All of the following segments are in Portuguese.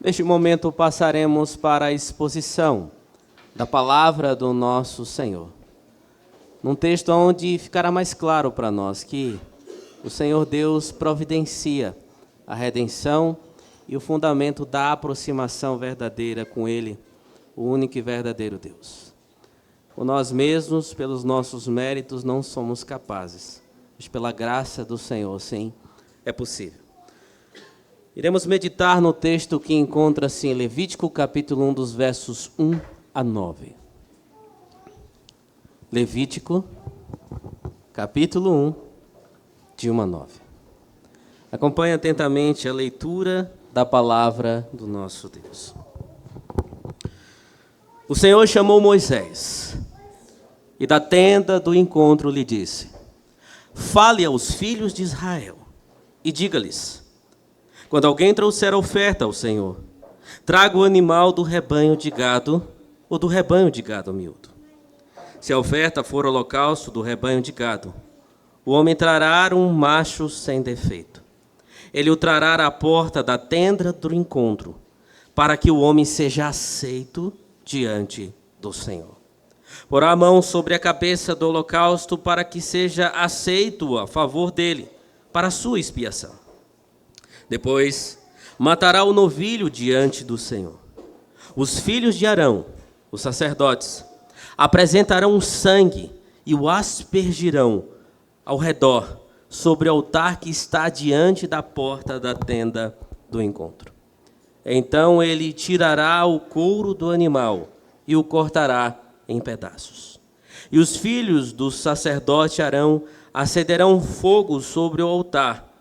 Neste momento passaremos para a exposição da palavra do nosso Senhor. Num texto onde ficará mais claro para nós que o Senhor Deus providencia a redenção e o fundamento da aproximação verdadeira com Ele, o único e verdadeiro Deus. Por nós mesmos, pelos nossos méritos, não somos capazes, mas pela graça do Senhor, sim, é possível. Iremos meditar no texto que encontra-se em Levítico, capítulo 1, dos versos 1 a 9. Levítico, capítulo 1, de 1 a 9. Acompanhe atentamente a leitura da palavra do nosso Deus. O Senhor chamou Moisés e da tenda do encontro lhe disse: fale aos filhos de Israel e diga-lhes: quando alguém trouxer oferta ao Senhor, traga o animal do rebanho de gado ou do rebanho de gado miúdo. Se a oferta for holocausto do rebanho de gado, o homem trará um macho sem defeito. Ele o trará à porta da tenda do encontro, para que o homem seja aceito diante do Senhor. Porá a mão sobre a cabeça do holocausto para que seja aceito a favor dele, para a sua expiação. Depois, matará o novilho diante do Senhor. Os filhos de Arão, os sacerdotes, apresentarão o sangue e o aspergirão ao redor, sobre o altar que está diante da porta da tenda do encontro. Então ele tirará o couro do animal e o cortará em pedaços. E os filhos do sacerdote Arão acenderão fogo sobre o altar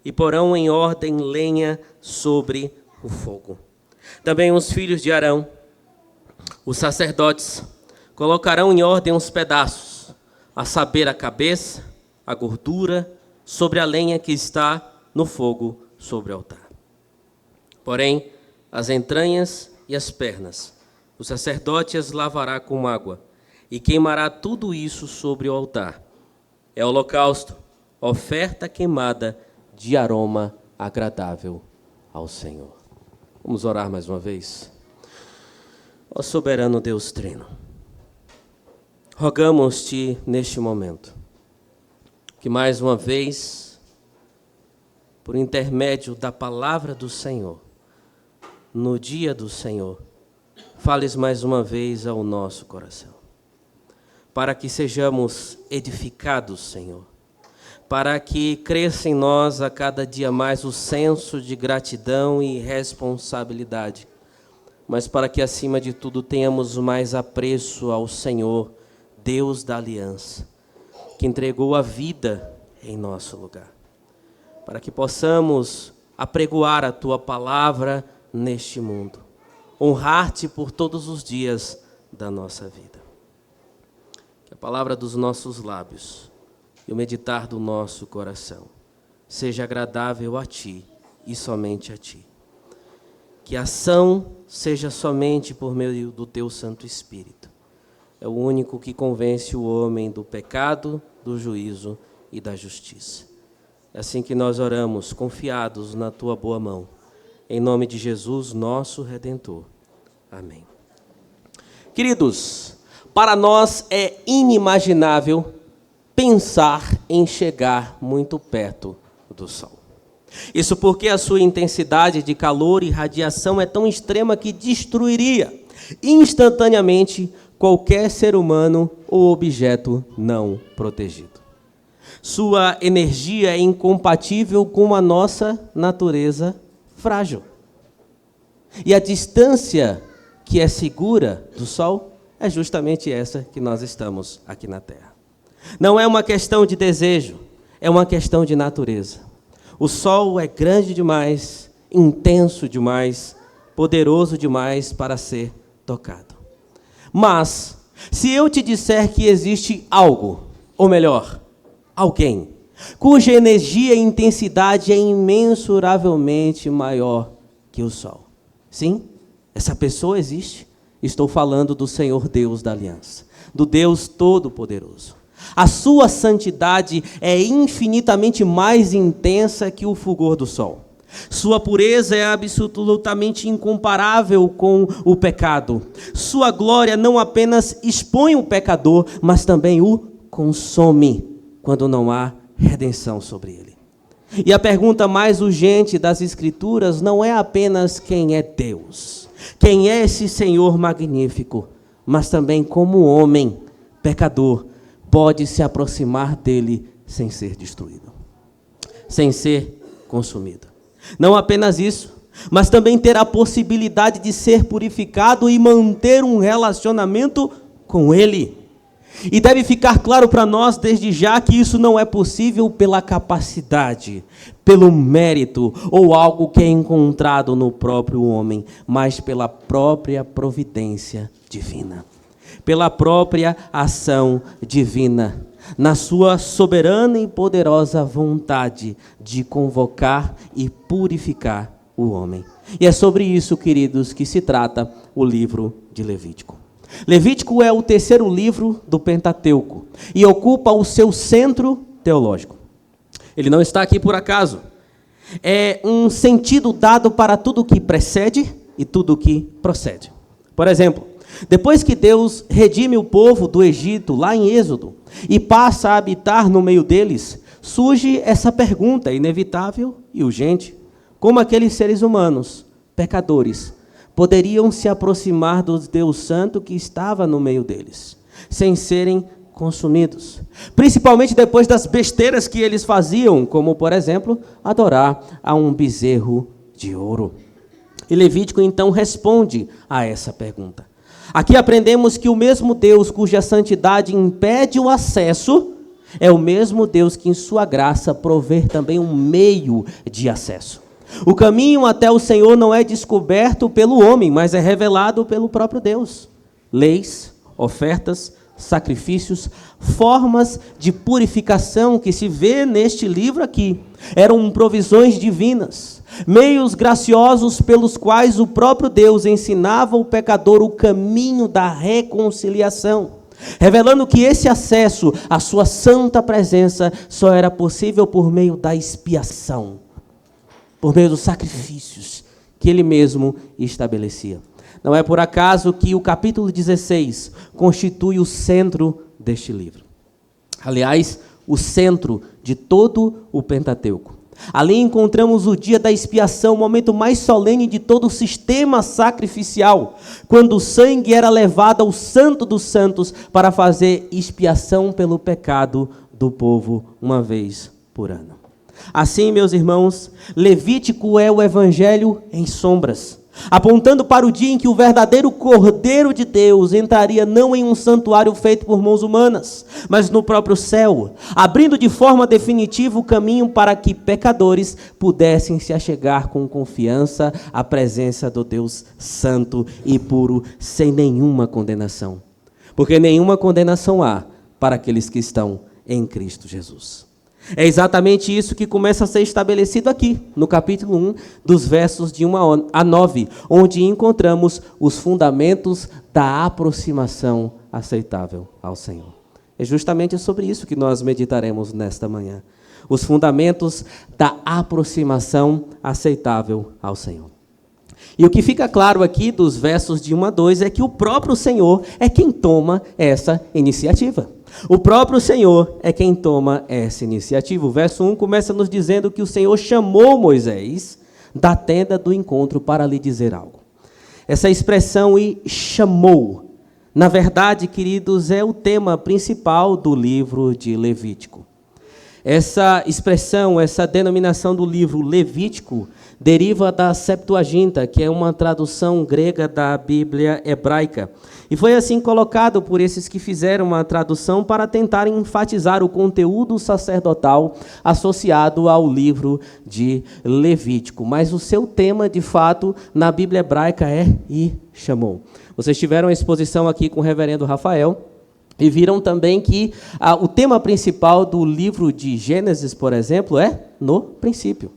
e porão em ordem lenha sobre o fogo. Também os filhos de Arão, os sacerdotes, colocarão em ordem os pedaços, a saber, a cabeça, a gordura, sobre a lenha que está no fogo sobre o altar. Porém, as entranhas e as pernas, o sacerdote as lavará com água e queimará tudo isso sobre o altar. É holocausto, oferta queimada de aroma agradável ao Senhor. Vamos orar mais uma vez. Ó soberano Deus Trino, rogamos-te neste momento que mais uma vez, por intermédio da palavra do Senhor, no dia do Senhor, fales mais uma vez ao nosso coração, para que sejamos edificados, Senhor, para que cresça em nós a cada dia mais o senso de gratidão e responsabilidade, mas para que, acima de tudo, tenhamos mais apreço ao Senhor, Deus da aliança, que entregou a vida em nosso lugar, para que possamos apregoar a Tua palavra neste mundo, honrar-te por todos os dias da nossa vida. Que a palavra dos nossos lábios e o meditar do nosso coração seja agradável a Ti e somente a Ti. Que a ação seja somente por meio do Teu Santo Espírito. É o único que convence o homem do pecado, do juízo e da justiça. É assim que nós oramos, confiados na Tua boa mão. Em nome de Jesus, nosso Redentor. Amém. Queridos, para nós é inimaginável pensar em chegar muito perto do Sol. Isso porque a sua intensidade de calor e radiação é tão extrema que destruiria instantaneamente qualquer ser humano ou objeto não protegido. Sua energia é incompatível com a nossa natureza frágil. E a distância que é segura do Sol é justamente essa que nós estamos aqui na Terra. Não é uma questão de desejo, é uma questão de natureza. O Sol é grande demais, intenso demais, poderoso demais para ser tocado. Mas, se eu te disser que existe algo, ou melhor, alguém, cuja energia e intensidade é imensuravelmente maior que o Sol. Sim, essa pessoa existe. Estou falando do Senhor Deus da Aliança, do Deus Todo-Poderoso. A sua santidade é infinitamente mais intensa que o fulgor do sol. Sua pureza é absolutamente incomparável com o pecado. Sua glória não apenas expõe o pecador, mas também o consome quando não há redenção sobre ele. E a pergunta mais urgente das Escrituras não é apenas quem é Deus, quem é esse Senhor magnífico, mas também como homem, pecador, pode se aproximar dele sem ser destruído, sem ser consumido. Não apenas isso, mas também ter a possibilidade de ser purificado e manter um relacionamento com ele. E deve ficar claro para nós desde já que isso não é possível pela capacidade, pelo mérito ou algo que é encontrado no próprio homem, mas pela própria providência divina, pela própria ação divina, na sua soberana e poderosa vontade de convocar e purificar o homem. E é sobre isso, queridos, que se trata o livro de Levítico. Levítico é o terceiro livro do Pentateuco e ocupa o seu centro teológico. Ele não está aqui por acaso. É um sentido dado para tudo o que precede e tudo o que procede. Por exemplo, depois que Deus redime o povo do Egito, lá em Êxodo, e passa a habitar no meio deles, surge essa pergunta inevitável e urgente: como aqueles seres humanos, pecadores, poderiam se aproximar do Deus Santo que estava no meio deles, sem serem consumidos? Principalmente depois das besteiras que eles faziam, como, por exemplo, adorar a um bezerro de ouro. E Levítico, então, responde a essa pergunta. Aqui aprendemos que o mesmo Deus cuja santidade impede o acesso é o mesmo Deus que, em sua graça, provê também um meio de acesso. O caminho até o Senhor não é descoberto pelo homem, mas é revelado pelo próprio Deus. Leis, ofertas, sacrifícios, formas de purificação que se vê neste livro aqui, eram provisões divinas, meios graciosos pelos quais o próprio Deus ensinava o pecador o caminho da reconciliação, revelando que esse acesso à sua santa presença só era possível por meio da expiação, por meio dos sacrifícios que ele mesmo estabelecia. Não é por acaso que o capítulo 16 constitui o centro deste livro. Aliás, o centro de todo o Pentateuco. Ali encontramos o dia da expiação, o momento mais solene de todo o sistema sacrificial, quando o sangue era levado ao Santo dos Santos para fazer expiação pelo pecado do povo uma vez por ano. Assim, meus irmãos, Levítico é o evangelho em sombras, apontando para o dia em que o verdadeiro Cordeiro de Deus entraria não em um santuário feito por mãos humanas, mas no próprio céu, abrindo de forma definitiva o caminho para que pecadores pudessem se achegar com confiança à presença do Deus santo e puro, sem nenhuma condenação. Porque nenhuma condenação há para aqueles que estão em Cristo Jesus. É exatamente isso que começa a ser estabelecido aqui, no capítulo 1, dos versos de 1 a 9, onde encontramos os fundamentos da aproximação aceitável ao Senhor. É justamente sobre isso que nós meditaremos nesta manhã. Os fundamentos da aproximação aceitável ao Senhor. E o que fica claro aqui dos versos de 1 a 2 é que o próprio Senhor é quem toma essa iniciativa. O próprio Senhor é quem toma essa iniciativa. O verso 1 começa nos dizendo que o Senhor chamou Moisés da tenda do encontro para lhe dizer algo. Essa expressão "e chamou", na verdade, queridos, é o tema principal do livro de Levítico. Essa expressão, essa denominação do livro Levítico, deriva da Septuaginta, que é uma tradução grega da Bíblia hebraica. E foi assim colocado por esses que fizeram uma tradução para tentar enfatizar o conteúdo sacerdotal associado ao livro de Levítico. Mas o seu tema, de fato, na Bíblia hebraica é "e chamou". Vocês tiveram a exposição aqui com o reverendo Rafael, e viram também que o tema principal do livro de Gênesis, por exemplo, é "no princípio".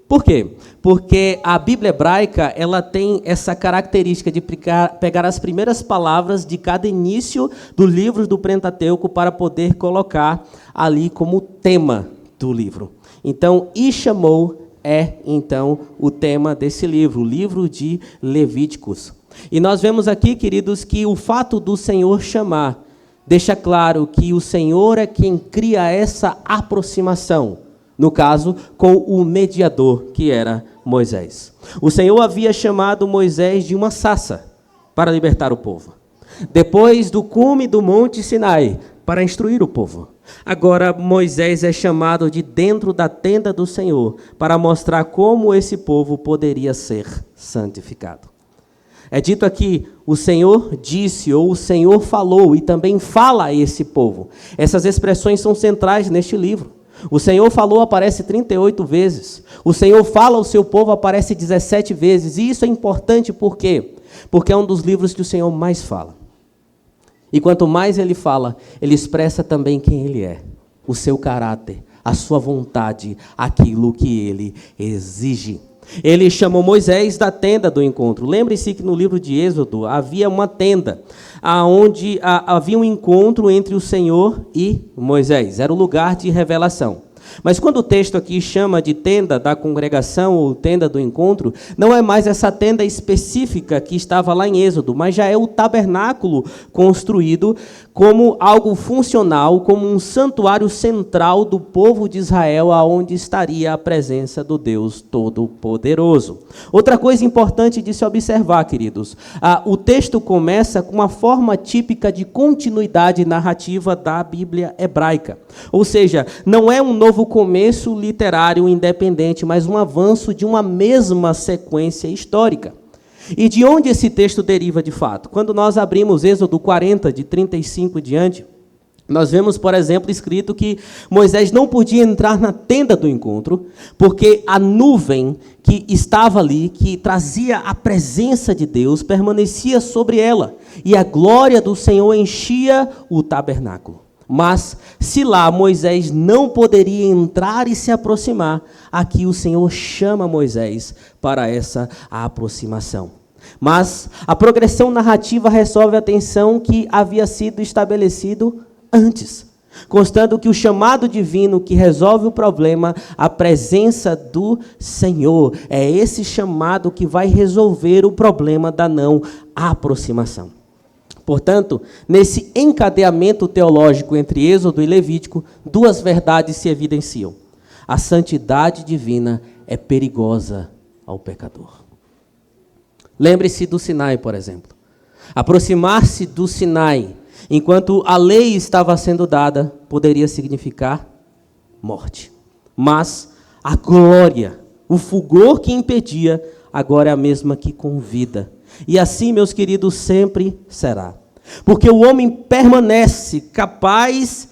Por quê? Porque a Bíblia hebraica ela tem essa característica de pegar as primeiras palavras de cada início do livro do Pentateuco para poder colocar ali como tema do livro. Então, "e chamou" é, então, o tema desse livro, o livro de Levíticos. E nós vemos aqui, queridos, que o fato do Senhor chamar deixa claro que o Senhor é quem cria essa aproximação, no caso, com o mediador, que era Moisés. O Senhor havia chamado Moisés de uma sarça para libertar o povo. Depois do cume do Monte Sinai, para instruir o povo. Agora Moisés é chamado de dentro da tenda do Senhor, para mostrar como esse povo poderia ser santificado. É dito aqui, o Senhor disse, ou o Senhor falou, e também fala a esse povo. Essas expressões são centrais neste livro. O Senhor falou aparece 38 vezes. O Senhor fala ao seu povo aparece 17 vezes. E isso é importante por quê? Porque é um dos livros que o Senhor mais fala. E quanto mais ele fala, ele expressa também quem ele é, o seu caráter, a sua vontade, aquilo que ele exige. Ele chamou Moisés da tenda do encontro. Lembre-se que no livro de Êxodo havia uma tenda, onde havia um encontro entre o Senhor e Moisés. Era o lugar de revelação. Mas quando o texto aqui chama de tenda da congregação ou tenda do encontro, não é mais essa tenda específica que estava lá em Êxodo, mas já é o tabernáculo construído como algo funcional, como um santuário central do povo de Israel, aonde estaria a presença do Deus Todo-Poderoso. Outra coisa importante de se observar, queridos, o texto começa com uma forma típica de continuidade narrativa da Bíblia hebraica. Ou seja, não é um novo começo literário independente, mas um avanço de uma mesma sequência histórica. E de onde esse texto deriva de fato? Quando nós abrimos Êxodo 40, de 35 em diante, nós vemos, por exemplo, escrito que Moisés não podia entrar na tenda do encontro, porque a nuvem que estava ali, que trazia a presença de Deus, permanecia sobre ela, e a glória do Senhor enchia o tabernáculo. Mas, se lá Moisés não poderia entrar e se aproximar, aqui o Senhor chama Moisés para essa aproximação. Mas a progressão narrativa resolve a tensão que havia sido estabelecido antes, constando que o chamado divino que resolve o problema, a presença do Senhor, é esse chamado que vai resolver o problema da não aproximação. Portanto, nesse encadeamento teológico entre Êxodo e Levítico, duas verdades se evidenciam. A santidade divina é perigosa ao pecador. Lembre-se do Sinai, por exemplo. Aproximar-se do Sinai, enquanto a lei estava sendo dada, poderia significar morte. Mas a glória, o fulgor que impedia, agora é a mesma que convida. E assim, meus queridos, sempre será. Porque o homem permanece incapaz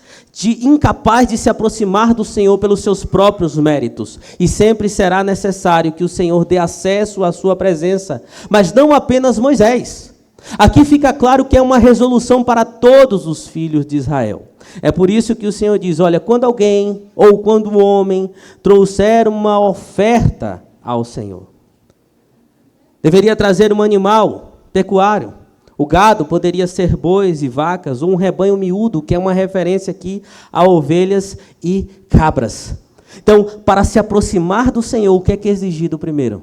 de se aproximar do Senhor pelos seus próprios méritos. E sempre será necessário que o Senhor dê acesso à sua presença. Mas não apenas Moisés. Aqui fica claro que é uma resolução para todos os filhos de Israel. É por isso que o Senhor diz, olha, quando alguém ou quando o homem trouxer uma oferta ao Senhor, deveria trazer um animal pecuário. O gado poderia ser bois e vacas, ou um rebanho miúdo, que é uma referência aqui a ovelhas e cabras. Então, para se aproximar do Senhor, o que é exigido primeiro?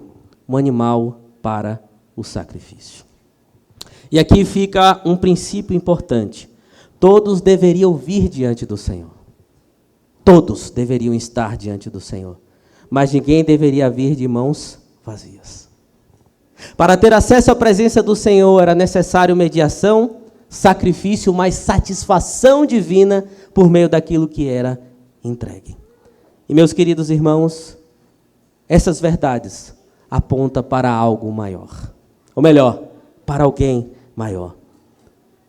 Um animal para o sacrifício. E aqui fica um princípio importante. Todos deveriam vir diante do Senhor. Todos deveriam estar diante do Senhor. Mas ninguém deveria vir de mãos vazias. Para ter acesso à presença do Senhor era necessário mediação, sacrifício, mas satisfação divina por meio daquilo que era entregue. E meus queridos irmãos, essas verdades apontam para algo maior. Ou melhor, para alguém maior.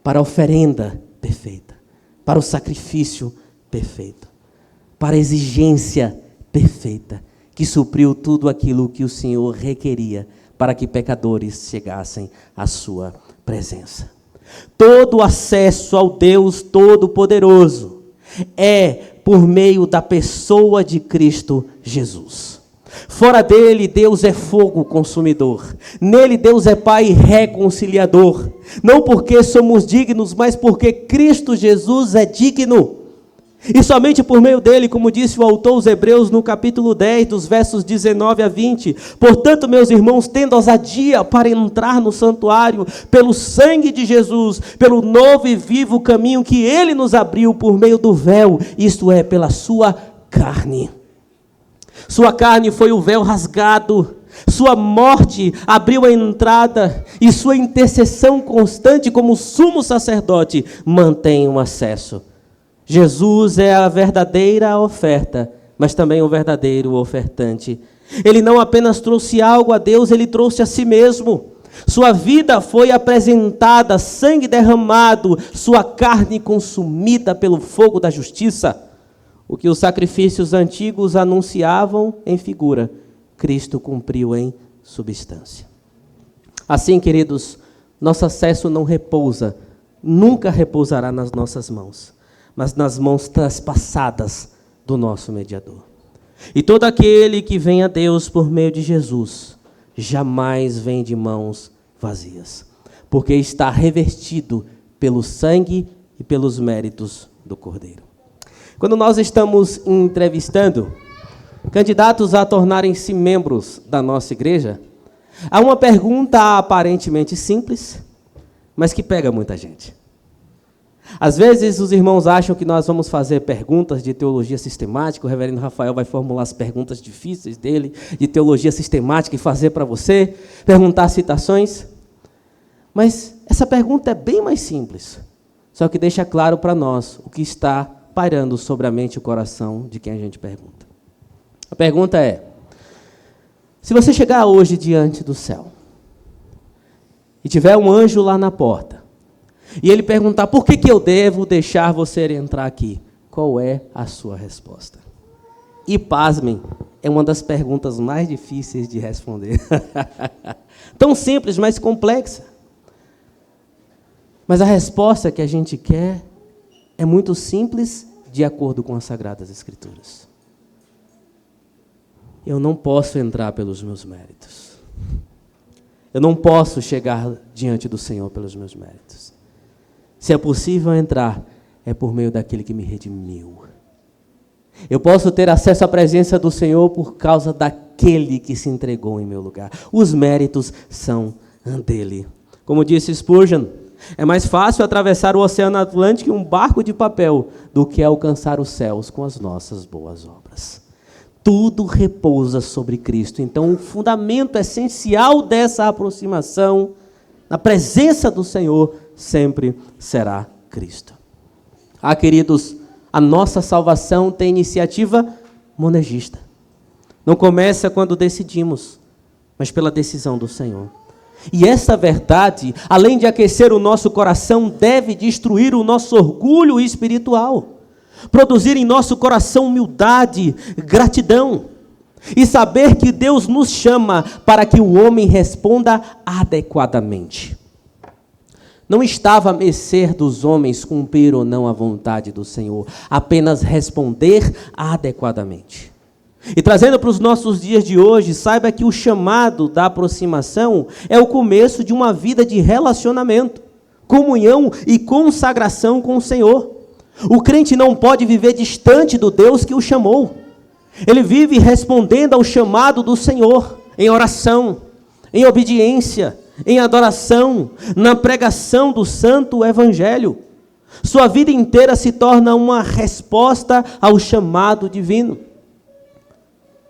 Para a oferenda perfeita. Para o sacrifício perfeito. Para a exigência perfeita, que supriu tudo aquilo que o Senhor requeria para que pecadores chegassem à sua presença. Todo acesso ao Deus Todo-Poderoso é por meio da pessoa de Cristo Jesus. Fora dele, Deus é fogo consumidor. Nele, Deus é Pai reconciliador. Não porque somos dignos, mas porque Cristo Jesus é digno. E somente por meio dele, como disse o autor aos Hebreus no capítulo 10, dos versos 19 a 20. Portanto, meus irmãos, tendo ousadia para entrar no santuário, pelo sangue de Jesus, pelo novo e vivo caminho que ele nos abriu por meio do véu, isto é, pela sua carne. Sua carne foi o véu rasgado, sua morte abriu a entrada e sua intercessão constante como sumo sacerdote mantém o acesso. Jesus é a verdadeira oferta, mas também o verdadeiro ofertante. Ele não apenas trouxe algo a Deus, ele trouxe a si mesmo. Sua vida foi apresentada, sangue derramado, sua carne consumida pelo fogo da justiça. O que os sacrifícios antigos anunciavam em figura, Cristo cumpriu em substância. Assim, queridos, nosso acesso não repousa, nunca repousará nas nossas mãos, mas nas mãos traspassadas do nosso mediador. E todo aquele que vem a Deus por meio de Jesus, jamais vem de mãos vazias, porque está revestido pelo sangue e pelos méritos do Cordeiro. Quando nós estamos entrevistando candidatos a tornarem-se membros da nossa igreja, há uma pergunta aparentemente simples, mas que pega muita gente. Às vezes os irmãos acham que nós vamos fazer perguntas de teologia sistemática, o reverendo Rafael vai formular as perguntas difíceis dele, de teologia sistemática, e fazer para você, perguntar citações. Mas essa pergunta é bem mais simples, só que deixa claro para nós o que está pairando sobre a mente e o coração de quem a gente pergunta. A pergunta é: se você chegar hoje diante do céu, e tiver um anjo lá na porta, e ele perguntar, por que eu devo deixar você entrar aqui? Qual é a sua resposta? E pasmem, é uma das perguntas mais difíceis de responder. Tão simples, mas complexa. Mas a resposta que a gente quer é muito simples, de acordo com as Sagradas Escrituras. Eu não posso entrar pelos meus méritos. Eu não posso chegar diante do Senhor pelos meus méritos. Se é possível entrar, é por meio daquele que me redimiu. Eu posso ter acesso à presença do Senhor por causa daquele que se entregou em meu lugar. Os méritos são dele. Como disse Spurgeon, é mais fácil atravessar o Oceano Atlântico em um barco de papel do que alcançar os céus com as nossas boas obras. Tudo repousa sobre Cristo. Então, o fundamento essencial dessa aproximação, na presença do Senhor, sempre será Cristo. Queridos, a nossa salvação tem iniciativa monergista. Não começa quando decidimos, mas pela decisão do Senhor. E essa verdade, além de aquecer o nosso coração, deve destruir o nosso orgulho espiritual, produzir em nosso coração humildade, gratidão, e saber que Deus nos chama para que o homem responda adequadamente. Não estava a mercê dos homens cumprir ou não a vontade do Senhor, apenas responder adequadamente. E trazendo para os nossos dias de hoje, saiba que o chamado da aproximação é o começo de uma vida de relacionamento, comunhão e consagração com o Senhor. O crente não pode viver distante do Deus que o chamou. Ele vive respondendo ao chamado do Senhor, em oração, em obediência, em adoração, na pregação do santo evangelho. Sua vida inteira se torna uma resposta ao chamado divino.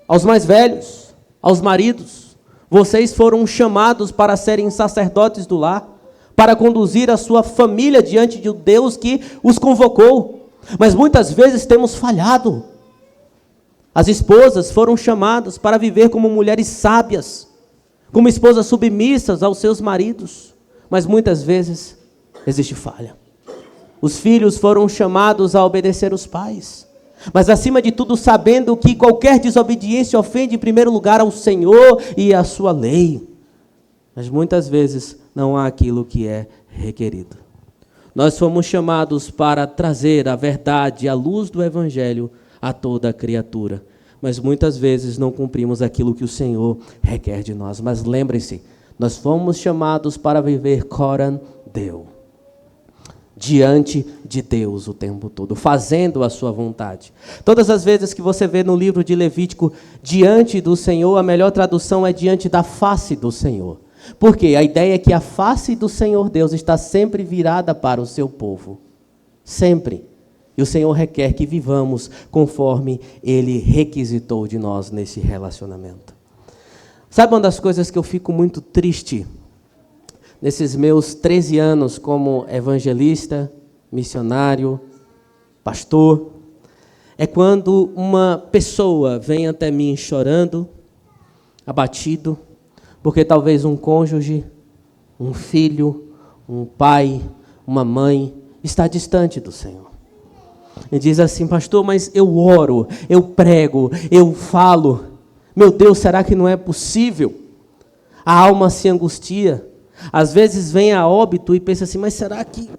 Aos mais velhos, aos maridos, vocês foram chamados para serem sacerdotes do lar, para conduzir a sua família diante de Deus que os convocou. Mas muitas vezes temos falhado. As esposas foram chamadas para viver como mulheres sábias, como esposas submissas aos seus maridos, mas muitas vezes existe falha. Os filhos foram chamados a obedecer os pais, mas acima de tudo sabendo que qualquer desobediência ofende em primeiro lugar ao Senhor e à sua lei. Mas muitas vezes não há aquilo que é requerido. Nós fomos chamados para trazer a verdade, a luz do Evangelho a toda a criatura. Mas muitas vezes não cumprimos aquilo que o Senhor requer de nós. Mas lembrem-se, nós fomos chamados para viver coram Deo. diante de Deus o tempo todo, fazendo a sua vontade. Todas as vezes que você vê no livro de Levítico, diante do Senhor, a melhor tradução é diante da face do Senhor. Por quê? A ideia é que a face do Senhor Deus está sempre virada para o seu povo. Sempre. E o Senhor requer que vivamos conforme Ele requisitou de nós nesse relacionamento. Sabe uma das coisas que eu fico muito triste nesses meus 13 anos como evangelista, missionário, pastor, é quando uma pessoa vem até mim chorando, abatido, porque talvez um cônjuge, um filho, um pai, uma mãe está distante do Senhor. E diz assim: pastor, mas eu oro, eu prego, eu falo. Meu Deus, será que não é possível? A alma se angustia. Às vezes vem a óbito e pensa assim: mas será que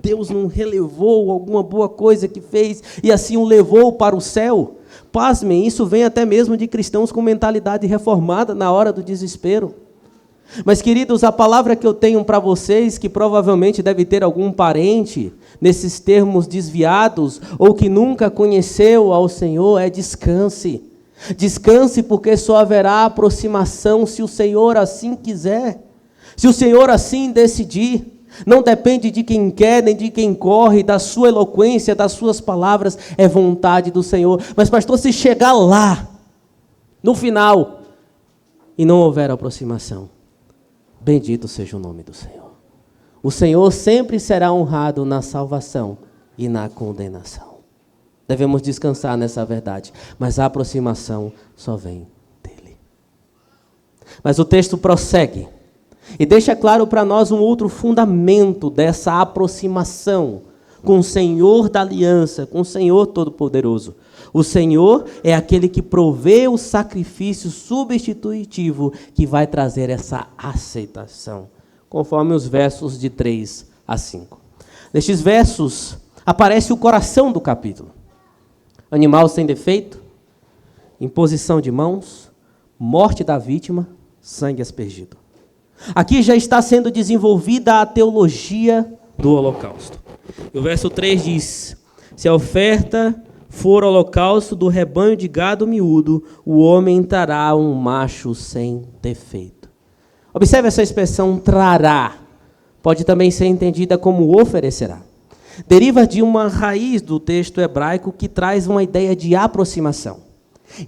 Deus não relevou alguma boa coisa que fez e assim o levou para o céu? Pasmem, isso vem até mesmo de cristãos com mentalidade reformada na hora do desespero. Mas, queridos, a palavra que eu tenho para vocês, que provavelmente deve ter algum parente nesses termos desviados ou que nunca conheceu ao Senhor, é descanse. Descanse, porque só haverá aproximação se o Senhor assim quiser. Se o Senhor assim decidir. Não depende de quem quer, nem de quem corre, da sua eloquência, das suas palavras, é vontade do Senhor. Mas, pastor, se chegar lá, no final, e não houver aproximação, bendito seja o nome do Senhor. O Senhor sempre será honrado na salvação e na condenação. Devemos descansar nessa verdade, mas a aproximação só vem dele. Mas o texto prossegue e deixa claro para nós um outro fundamento dessa aproximação com o Senhor da aliança, com o Senhor Todo-Poderoso. O Senhor é aquele que provê o sacrifício substitutivo que vai trazer essa aceitação, conforme os versos de 3 a 5. Nestes versos aparece o coração do capítulo. Animal sem defeito, imposição de mãos, morte da vítima, sangue aspergido. Aqui já está sendo desenvolvida a teologia do holocausto. E o verso 3 diz: se a oferta for holocausto do rebanho de gado miúdo, o homem trará um macho sem defeito. Observe essa expressão trará. Pode também ser entendida como oferecerá. Deriva de uma raiz do texto hebraico que traz uma ideia de aproximação.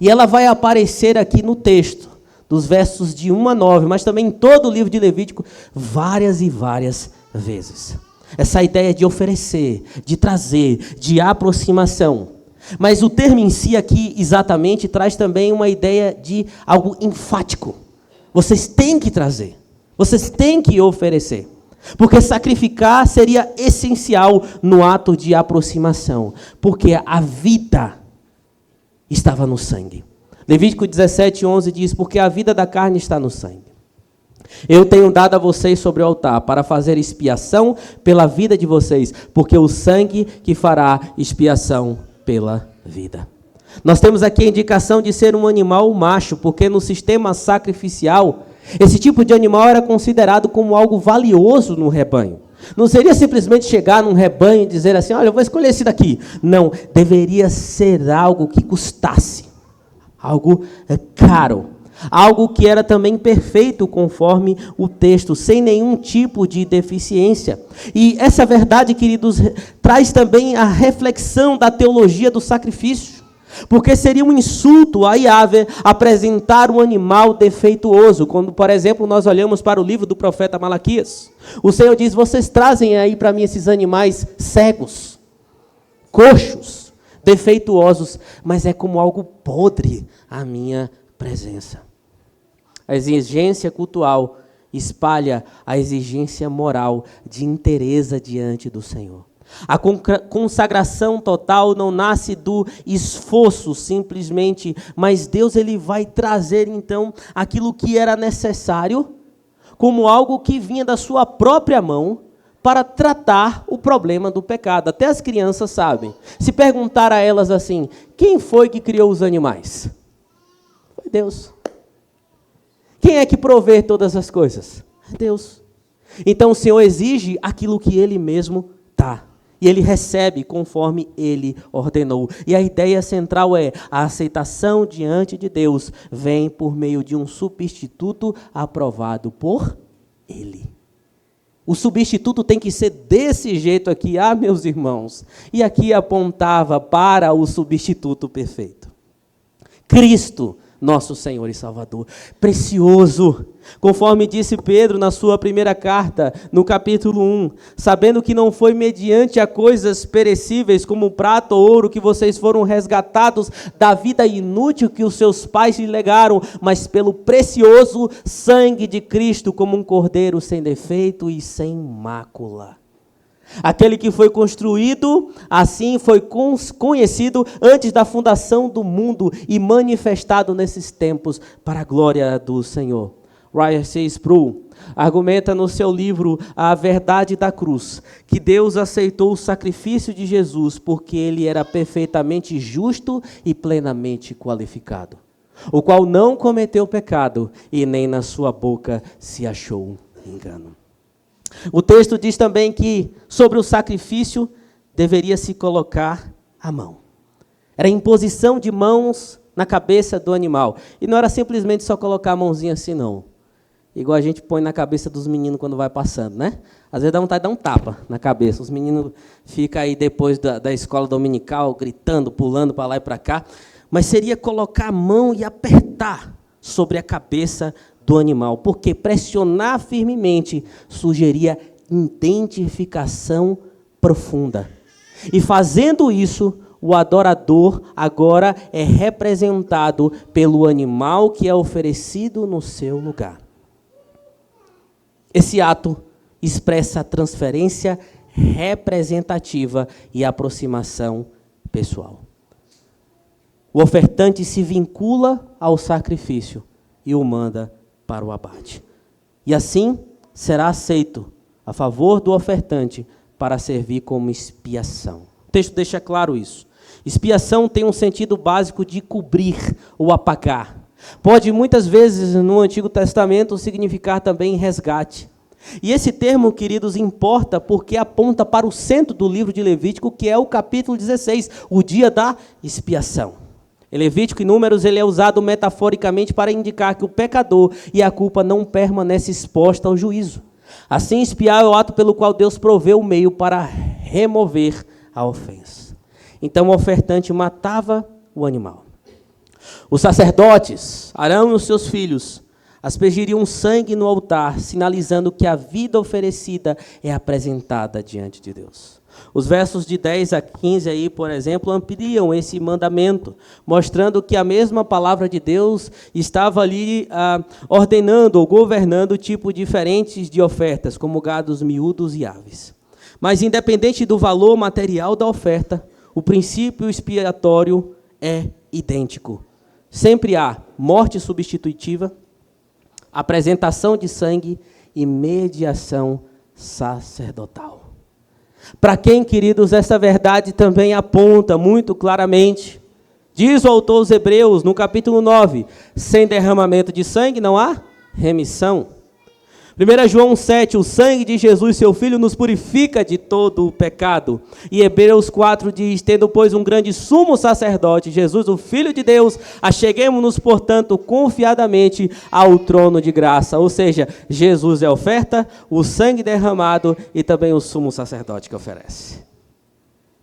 E ela vai aparecer aqui no texto, dos versos de 1 a 9, mas também em todo o livro de Levítico, várias e várias vezes. Essa ideia de oferecer, de trazer, de aproximação. Mas o termo em si aqui, exatamente, traz também uma ideia de algo enfático. Vocês têm que trazer, vocês têm que oferecer. Porque sacrificar seria essencial no ato de aproximação. Porque a vida estava no sangue. Levítico 17:11 diz: porque a vida da carne está no sangue. Eu tenho dado a vocês sobre o altar para fazer expiação pela vida de vocês, porque o sangue que fará expiação pela vida. Nós temos aqui a indicação de ser um animal macho, porque no sistema sacrificial, esse tipo de animal era considerado como algo valioso no rebanho. Não seria simplesmente chegar num rebanho e dizer assim: olha, eu vou escolher esse daqui. Não, deveria ser algo que custasse. Algo caro, algo que era também perfeito conforme o texto, sem nenhum tipo de deficiência. E essa verdade, queridos, traz também a reflexão da teologia do sacrifício, porque seria um insulto a Yahvé apresentar um animal defeituoso. Quando, por exemplo, nós olhamos para o livro do profeta Malaquias, o Senhor diz: vocês trazem aí para mim esses animais cegos, coxos, defeituosos, mas é como algo podre a minha presença. A exigência cultural espalha a exigência moral de inteireza diante do Senhor. A consagração total não nasce do esforço simplesmente, mas Deus ele vai trazer então aquilo que era necessário como algo que vinha da sua própria mão, para tratar o problema do pecado. Até as crianças sabem. Se perguntar a elas assim: quem foi que criou os animais? Foi Deus. Quem é que provê todas as coisas? É Deus. Então o Senhor exige aquilo que Ele mesmo aceitar. E ele recebe conforme ele ordenou. E a ideia central é: a aceitação diante de Deus vem por meio de um substituto aprovado por ele. O substituto tem que ser desse jeito aqui, meus irmãos. E aqui apontava para o substituto perfeito. Cristo, nosso Senhor e Salvador. Precioso, conforme disse Pedro na sua primeira carta, no capítulo 1, sabendo que não foi mediante a coisas perecíveis como prata ou ouro que vocês foram resgatados da vida inútil que os seus pais lhe legaram, mas pelo precioso sangue de Cristo, como um cordeiro sem defeito e sem mácula. Aquele que foi construído, assim foi conhecido antes da fundação do mundo e manifestado nesses tempos para a glória do Senhor. R.C. Sproul argumenta no seu livro A Verdade da Cruz que Deus aceitou o sacrifício de Jesus porque ele era perfeitamente justo e plenamente qualificado, o qual não cometeu pecado e nem na sua boca se achou engano. O texto diz também que sobre o sacrifício deveria se colocar a mão. Era imposição de mãos na cabeça do animal. E não era simplesmente só colocar a mãozinha assim, não. Igual a gente põe na cabeça dos meninos quando vai passando, né? Às vezes dá vontade de dar um tapa na cabeça. Os meninos ficam aí depois da escola dominical, gritando, pulando para lá e para cá. Mas seria colocar a mão e apertar sobre a cabeça do animal, porque pressionar firmemente sugeria identificação profunda. E fazendo isso, o adorador agora é representado pelo animal que é oferecido no seu lugar. Esse ato expressa a transferência representativa e aproximação pessoal. O ofertante se vincula ao sacrifício e o manda para o abate. E assim será aceito a favor do ofertante para servir como expiação. O texto deixa claro isso. Expiação tem um sentido básico de cobrir ou apagar. Pode muitas vezes no Antigo Testamento significar também resgate. E esse termo, queridos, importa porque aponta para o centro do livro de Levítico, que é o capítulo 16, o dia da expiação. Em Levítico e Números, ele é usado metaforicamente para indicar que o pecador e a culpa não permanecem expostos ao juízo. Assim, expiar é o ato pelo qual Deus provê o meio para remover a ofensa. Então, o ofertante matava o animal. Os sacerdotes, Arão e os seus filhos, aspergiriam sangue no altar, sinalizando que a vida oferecida é apresentada diante de Deus. Os versos de 10 a 15 aí, por exemplo, ampliam esse mandamento, mostrando que a mesma palavra de Deus estava ali ordenando ou governando tipos diferentes de ofertas, como gados miúdos e aves. Mas independente do valor material da oferta, o princípio expiatório é idêntico. Sempre há morte substitutiva, apresentação de sangue e mediação sacerdotal. Para quem, queridos, essa verdade também aponta muito claramente. Diz o autor aos Hebreus, no capítulo 9, sem derramamento de sangue não há remissão. 1 João 7, o sangue de Jesus, seu Filho, nos purifica de todo o pecado. E Hebreus 4 diz, tendo, pois, um grande sumo sacerdote, Jesus, o Filho de Deus, acheguemo-nos, portanto, confiadamente ao trono de graça. Ou seja, Jesus é a oferta, o sangue derramado e também o sumo sacerdote que oferece.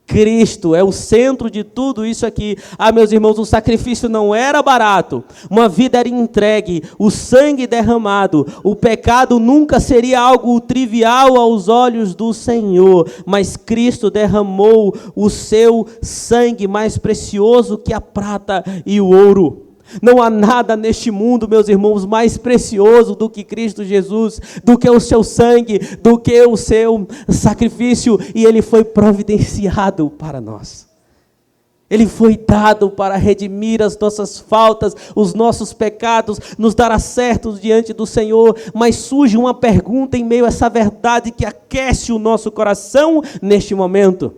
Cristo é o centro de tudo isso aqui. Meus irmãos, o sacrifício não era barato. Uma vida era entregue, o sangue derramado. O pecado nunca seria algo trivial aos olhos do Senhor. Mas Cristo derramou o seu sangue mais precioso que a prata e o ouro. Não há nada neste mundo, meus irmãos, mais precioso do que Cristo Jesus, do que o seu sangue, do que o seu sacrifício, e ele foi providenciado para nós. Ele foi dado para redimir as nossas faltas, os nossos pecados, nos dar acertos diante do Senhor. Mas surge uma pergunta em meio a essa verdade que aquece o nosso coração neste momento.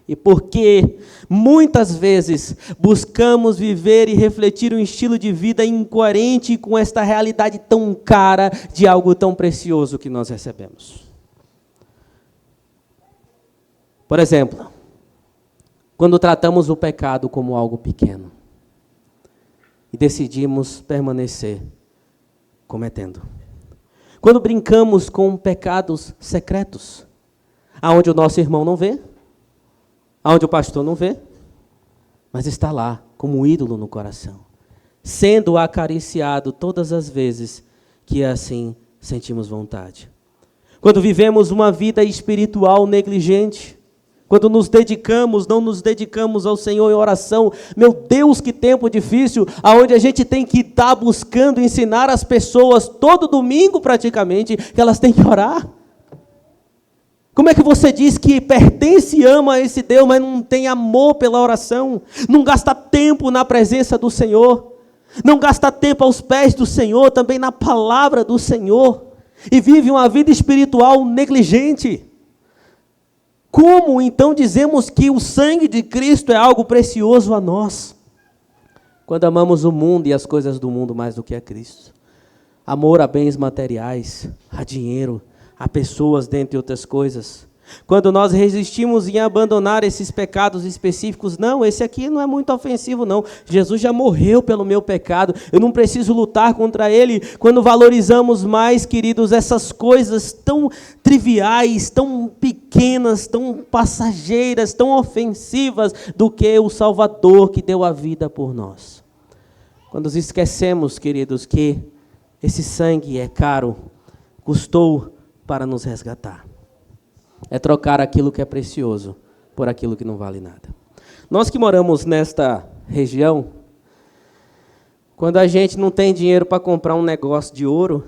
E porque muitas vezes buscamos viver e refletir um estilo de vida incoerente com esta realidade tão cara de algo tão precioso que nós recebemos. Por exemplo, quando tratamos o pecado como algo pequeno e decidimos permanecer cometendo. Quando brincamos com pecados secretos, aonde o nosso irmão não vê, aonde o pastor não vê, mas está lá como um ídolo no coração, sendo acariciado todas as vezes que assim sentimos vontade. Quando vivemos uma vida espiritual negligente, quando nos dedicamos, não nos dedicamos ao Senhor em oração. Meu Deus, que tempo difícil, aonde a gente tem que estar buscando ensinar as pessoas, todo domingo praticamente, que elas têm que orar. Como é que você diz que pertence e ama a esse Deus, mas não tem amor pela oração? Não gasta tempo na presença do Senhor? Não gasta tempo aos pés do Senhor, também na palavra do Senhor? E vive uma vida espiritual negligente? Como então dizemos que o sangue de Cristo é algo precioso a nós? Quando amamos o mundo e as coisas do mundo mais do que a Cristo. Amor a bens materiais, a dinheiro, a pessoas, dentre outras coisas. Quando nós resistimos em abandonar esses pecados específicos, não, esse aqui não é muito ofensivo não, Jesus já morreu pelo meu pecado, eu não preciso lutar contra ele. Quando valorizamos mais, queridos, essas coisas tão triviais, tão pequenas, tão passageiras, tão ofensivas, do que o Salvador que deu a vida por nós. Quando nos esquecemos, queridos, que esse sangue é caro, custou para nos resgatar. É trocar aquilo que é precioso por aquilo que não vale nada. Nós que moramos nesta região, quando a gente não tem dinheiro para comprar um negócio de ouro,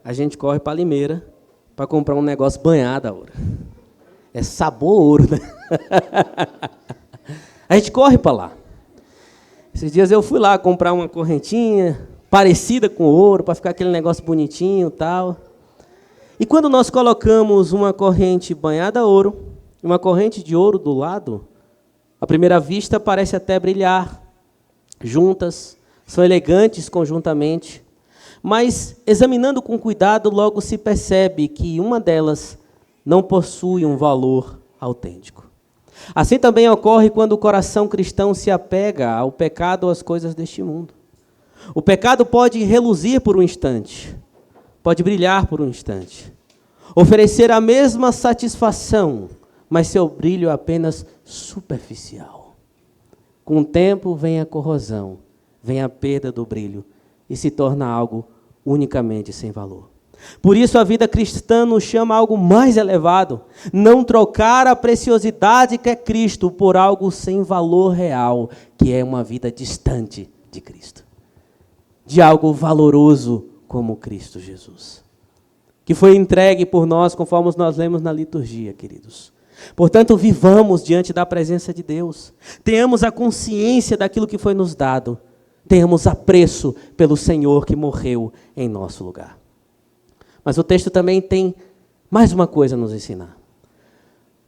a gente corre para Limeira para comprar um negócio banhado a ouro. É sabor ouro, né? A gente corre para lá. Esses dias eu fui lá comprar uma correntinha parecida com ouro, para ficar aquele negócio bonitinho e tal. E quando nós colocamos uma corrente banhada a ouro, e uma corrente de ouro do lado, à primeira vista parece até brilhar, juntas, são elegantes conjuntamente, mas examinando com cuidado, logo se percebe que uma delas não possui um valor autêntico. Assim também ocorre quando o coração cristão se apega ao pecado ou às coisas deste mundo. O pecado pode reluzir por um instante, pode brilhar por um instante, oferecer a mesma satisfação, mas seu brilho é apenas superficial. Com o tempo vem a corrosão, vem a perda do brilho e se torna algo unicamente sem valor. Por isso a vida cristã nos chama a algo mais elevado, não trocar a preciosidade que é Cristo por algo sem valor real, que é uma vida distante de Cristo, de algo valoroso como Cristo Jesus, que foi entregue por nós, conforme nós lemos na liturgia, queridos. Portanto, vivamos diante da presença de Deus, tenhamos a consciência daquilo que foi nos dado, tenhamos apreço pelo Senhor que morreu em nosso lugar. Mas o texto também tem mais uma coisa a nos ensinar.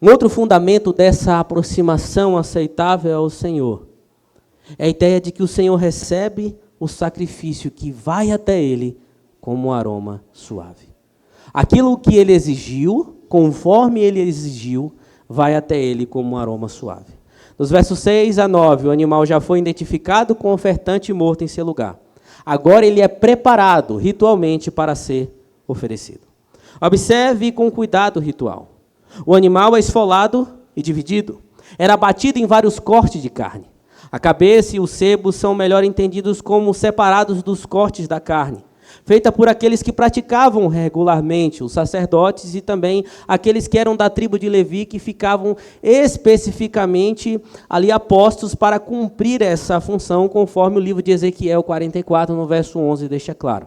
Um outro fundamento dessa aproximação aceitável ao Senhor é a ideia de que o Senhor recebe o sacrifício que vai até Ele como um aroma suave. Aquilo que Ele exigiu, conforme Ele exigiu, vai até Ele como um aroma suave. Nos versos 6 a 9, o animal já foi identificado com o ofertante morto em seu lugar. Agora ele é preparado ritualmente para ser oferecido. Observe com cuidado o ritual. O animal é esfolado e dividido. Era abatido em vários cortes de carne. A cabeça e o sebo são melhor entendidos como separados dos cortes da carne, feita por aqueles que praticavam regularmente, os sacerdotes e também aqueles que eram da tribo de Levi, que ficavam especificamente ali apostos para cumprir essa função, conforme o livro de Ezequiel 44, no verso 11, deixa claro.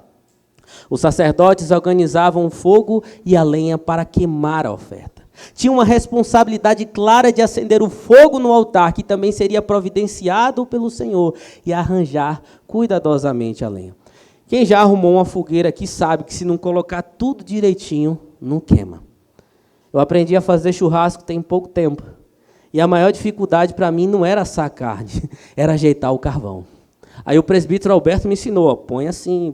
Os sacerdotes organizavam o fogo e a lenha para queimar a oferta. Tinha uma responsabilidade clara de acender o fogo no altar, que também seria providenciado pelo Senhor, e arranjar cuidadosamente a lenha. Quem já arrumou uma fogueira aqui sabe que se não colocar tudo direitinho, não queima. Eu aprendi a fazer churrasco tem pouco tempo. E a maior dificuldade para mim não era assar a carne, era ajeitar o carvão. Aí o presbítero Alberto me ensinou, ó, põe assim,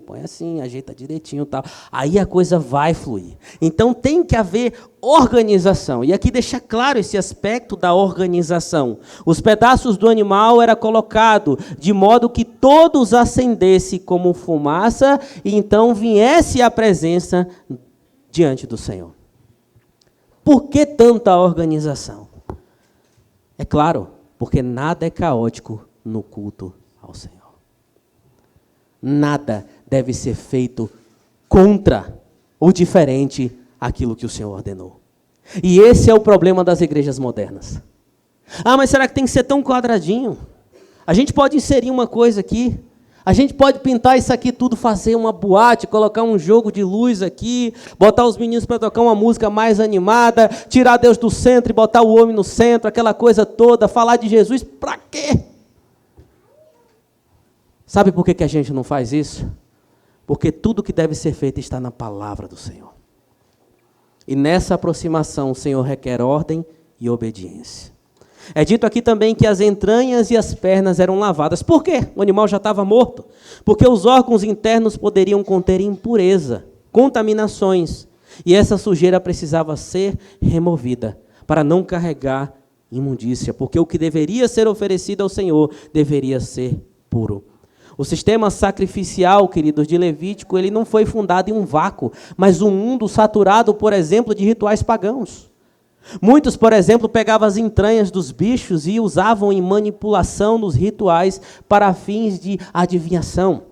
ajeita direitinho e tal. Aí a coisa vai fluir. Então tem que haver organização. E aqui deixa claro esse aspecto da organização. Os pedaços do animal eram colocados de modo que todos acendessem como fumaça e então viesse a presença diante do Senhor. Por que tanta organização? É claro, porque nada é caótico no culto ao Senhor. Nada deve ser feito contra ou diferente aquilo que o Senhor ordenou. E esse é o problema das igrejas modernas. Ah, mas será que tem que ser tão quadradinho? A gente pode inserir uma coisa aqui. A gente pode pintar isso aqui tudo, fazer uma boate, colocar um jogo de luz aqui, botar os meninos para tocar uma música mais animada, tirar Deus do centro e botar o homem no centro, aquela coisa toda, falar de Jesus, para quê? Sabe por que a gente não faz isso? Porque tudo que deve ser feito está na palavra do Senhor. E nessa aproximação o Senhor requer ordem e obediência. É dito aqui também que as entranhas e as pernas eram lavadas. Por quê? O animal já estava morto. Porque os órgãos internos poderiam conter impureza, contaminações. E essa sujeira precisava ser removida para não carregar imundícia. Porque o que deveria ser oferecido ao Senhor deveria ser puro. O sistema sacrificial, queridos, de Levítico, ele não foi fundado em um vácuo, mas um mundo saturado, por exemplo, de rituais pagãos. Muitos, por exemplo, pegavam as entranhas dos bichos e usavam em manipulação nos rituais para fins de adivinhação,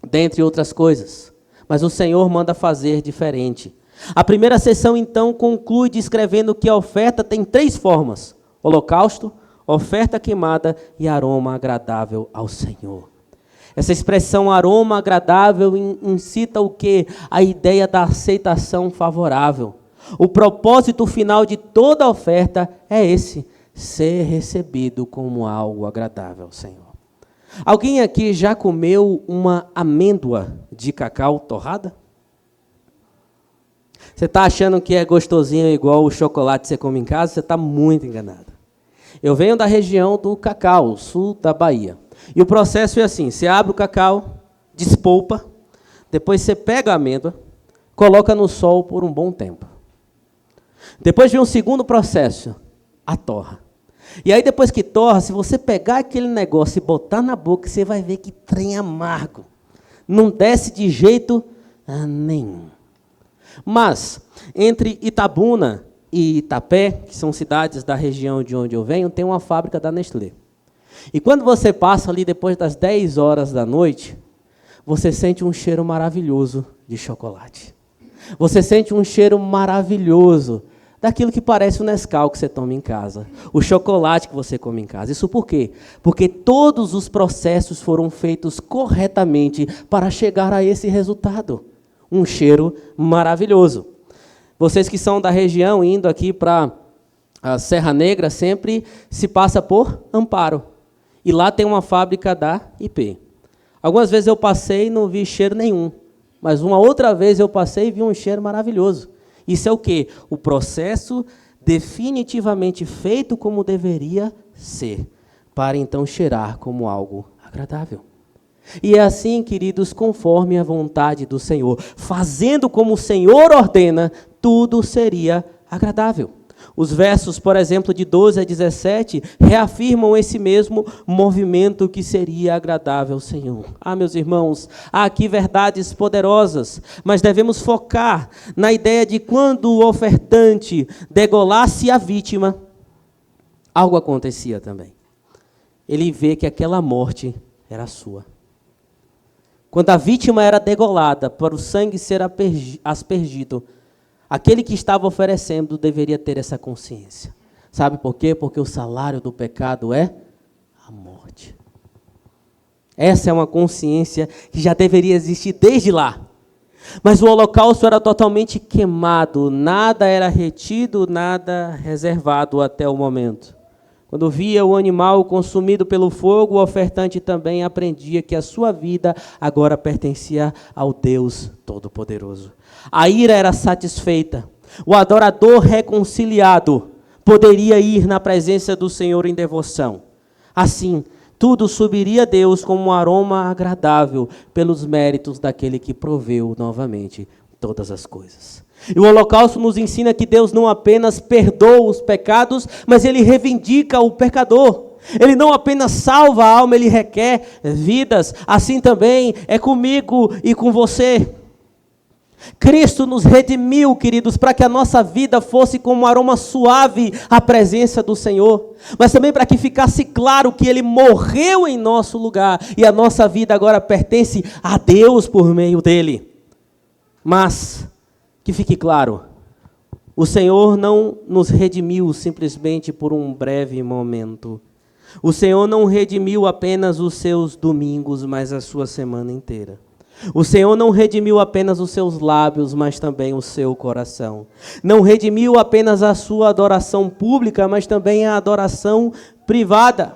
dentre outras coisas. Mas o Senhor manda fazer diferente. A primeira sessão, então, conclui descrevendo que a oferta tem 3 formas: holocausto, oferta queimada e aroma agradável ao Senhor. Essa expressão aroma agradável incita o quê? A ideia da aceitação favorável. O propósito final de toda oferta é esse: ser recebido como algo agradável ao Senhor. Alguém aqui já comeu uma amêndoa de cacau torrada? Você está achando que é gostosinho igual o chocolate que você come em casa? Você está muito enganado. Eu venho da região do cacau, sul da Bahia. E o processo é assim: você abre o cacau, despolpa, depois você pega a amêndoa, coloca no sol por um bom tempo. Depois vem um segundo processo, a torra. E aí depois que torra, se você pegar aquele negócio e botar na boca, você vai ver que trem amargo. Não desce de jeito nenhum. Mas, entre Itabuna e Itapé, que são cidades da região de onde eu venho, tem uma fábrica da Nestlé. E quando você passa ali depois das 10 horas da noite, você sente um cheiro maravilhoso de chocolate. Você sente um cheiro maravilhoso daquilo que parece o Nescau que você toma em casa, o chocolate que você come em casa. Isso por quê? Porque todos os processos foram feitos corretamente para chegar a esse resultado. Um cheiro maravilhoso. Vocês que são da região, indo aqui para a Serra Negra, sempre se passa por Amparo. E lá tem uma fábrica da IP. Algumas vezes eu passei e não vi cheiro nenhum. Mas uma outra vez eu passei e vi um cheiro maravilhoso. Isso é o quê? O processo definitivamente feito como deveria ser, para então cheirar como algo agradável. E é assim, queridos, conforme a vontade do Senhor, fazendo como o Senhor ordena, tudo seria agradável. Os versos, por exemplo, de 12 a 17, reafirmam esse mesmo movimento que seria agradável ao Senhor. Ah, meus irmãos, há aqui verdades poderosas, mas devemos focar na ideia de quando o ofertante degolasse a vítima, algo acontecia também. Ele vê que aquela morte era sua. Quando a vítima era degolada para o sangue ser aspergido, aquele que estava oferecendo deveria ter essa consciência. Sabe por quê? Porque o salário do pecado é a morte. Essa é uma consciência que já deveria existir desde lá. Mas o holocausto era totalmente queimado, nada era retido, nada reservado até o momento. Quando via o animal consumido pelo fogo, o ofertante também aprendia que a sua vida agora pertencia ao Deus Todo-Poderoso. A ira era satisfeita. O adorador reconciliado poderia ir na presença do Senhor em devoção. Assim, Tudo subiria a Deus como um aroma agradável pelos méritos daquele que proveu novamente todas as coisas. E o holocausto nos ensina que Deus não apenas perdoa os pecados, mas Ele reivindica o pecador. Ele não apenas salva a alma, Ele requer vidas. Assim também é comigo e com você. Cristo nos redimiu, queridos, para que a nossa vida fosse como um aroma suave à presença do Senhor. Mas também para que ficasse claro que Ele morreu em nosso lugar e a nossa vida agora pertence a Deus por meio dEle. Mas, que fique claro, o Senhor não nos redimiu simplesmente por um breve momento. O Senhor não redimiu apenas os seus domingos, mas a sua semana inteira. O Senhor não redimiu apenas os seus lábios, mas também o seu coração. Não redimiu apenas a sua adoração pública, mas também a adoração privada.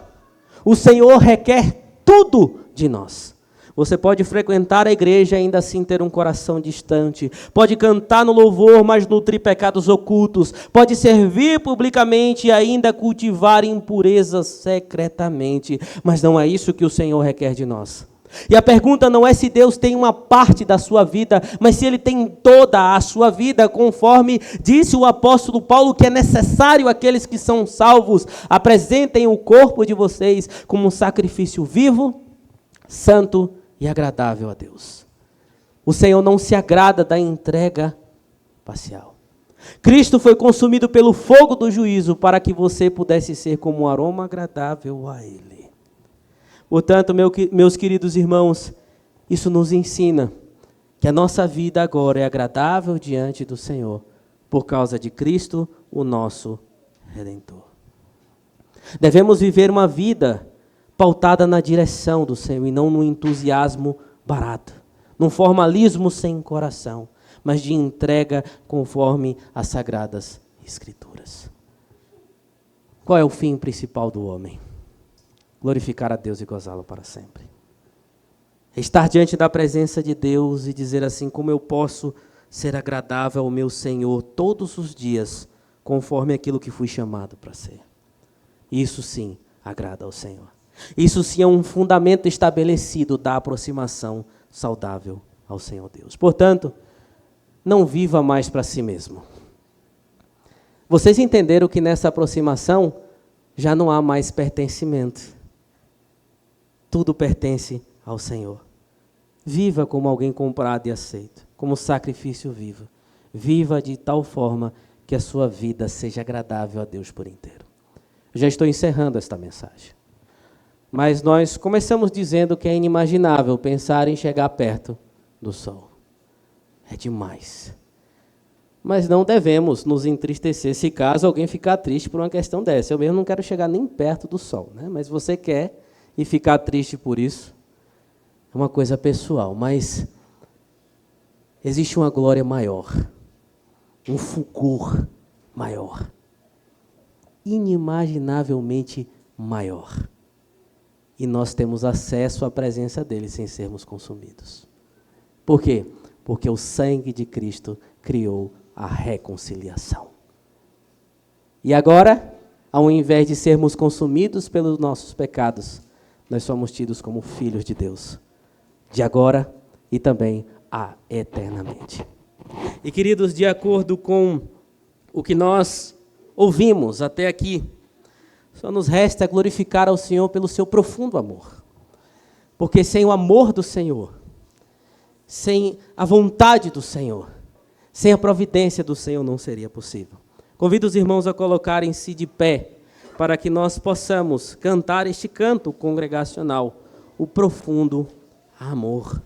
O Senhor requer tudo de nós. Você pode frequentar a igreja e ainda assim ter um coração distante. Pode cantar no louvor, mas nutrir pecados ocultos. Pode servir publicamente e ainda cultivar impurezas secretamente. Mas não é isso que o Senhor requer de nós. E a pergunta não é se Deus tem uma parte da sua vida, mas se Ele tem toda a sua vida, conforme disse o apóstolo Paulo, que é necessário aqueles que são salvos apresentem o corpo de vocês como um sacrifício vivo, santo e agradável a Deus. O Senhor não se agrada da entrega parcial. Cristo foi consumido pelo fogo do juízo para que você pudesse ser como um aroma agradável a Ele. Portanto, meus queridos irmãos, isso nos ensina que a nossa vida agora é agradável diante do Senhor, por causa de Cristo, o nosso Redentor. Devemos viver uma vida pautada na direção do Senhor e não no entusiasmo barato, num formalismo sem coração, mas de entrega conforme as Sagradas Escrituras. Qual é o fim principal do homem? Glorificar a Deus e gozá-lo para sempre. Estar diante da presença de Deus e dizer assim: como eu posso ser agradável ao meu Senhor todos os dias, conforme aquilo que fui chamado para ser. Isso sim agrada ao Senhor. Isso sim é um fundamento estabelecido da aproximação saudável ao Senhor Deus. Portanto, não viva mais para si mesmo. Vocês entenderam que nessa aproximação já não há mais pertencimento. Tudo pertence ao Senhor. Viva como alguém comprado e aceito, como sacrifício vivo. Viva de tal forma que a sua vida seja agradável a Deus por inteiro. Já estou encerrando esta mensagem. Mas nós começamos dizendo que é inimaginável pensar em chegar perto do sol. É demais. Mas não devemos nos entristecer se caso alguém ficar triste por uma questão dessa. Eu mesmo não quero chegar nem perto do sol, né? Mas você quer e ficar triste por isso, é uma coisa pessoal, mas existe uma glória maior, um fulgor maior, inimaginavelmente maior. E nós temos acesso à presença dele sem sermos consumidos. Por quê? Porque o sangue de Cristo criou a reconciliação. E agora, ao invés de sermos consumidos pelos nossos pecados, nós somos tidos como filhos de Deus, de agora e também eternamente. E queridos, de acordo com o que nós ouvimos até aqui, só nos resta glorificar ao Senhor pelo seu profundo amor. Porque sem o amor do Senhor, sem a vontade do Senhor, sem a providência do Senhor não seria possível. Convido os irmãos a colocarem-se de pé, para que nós possamos cantar este canto congregacional, o profundo amor.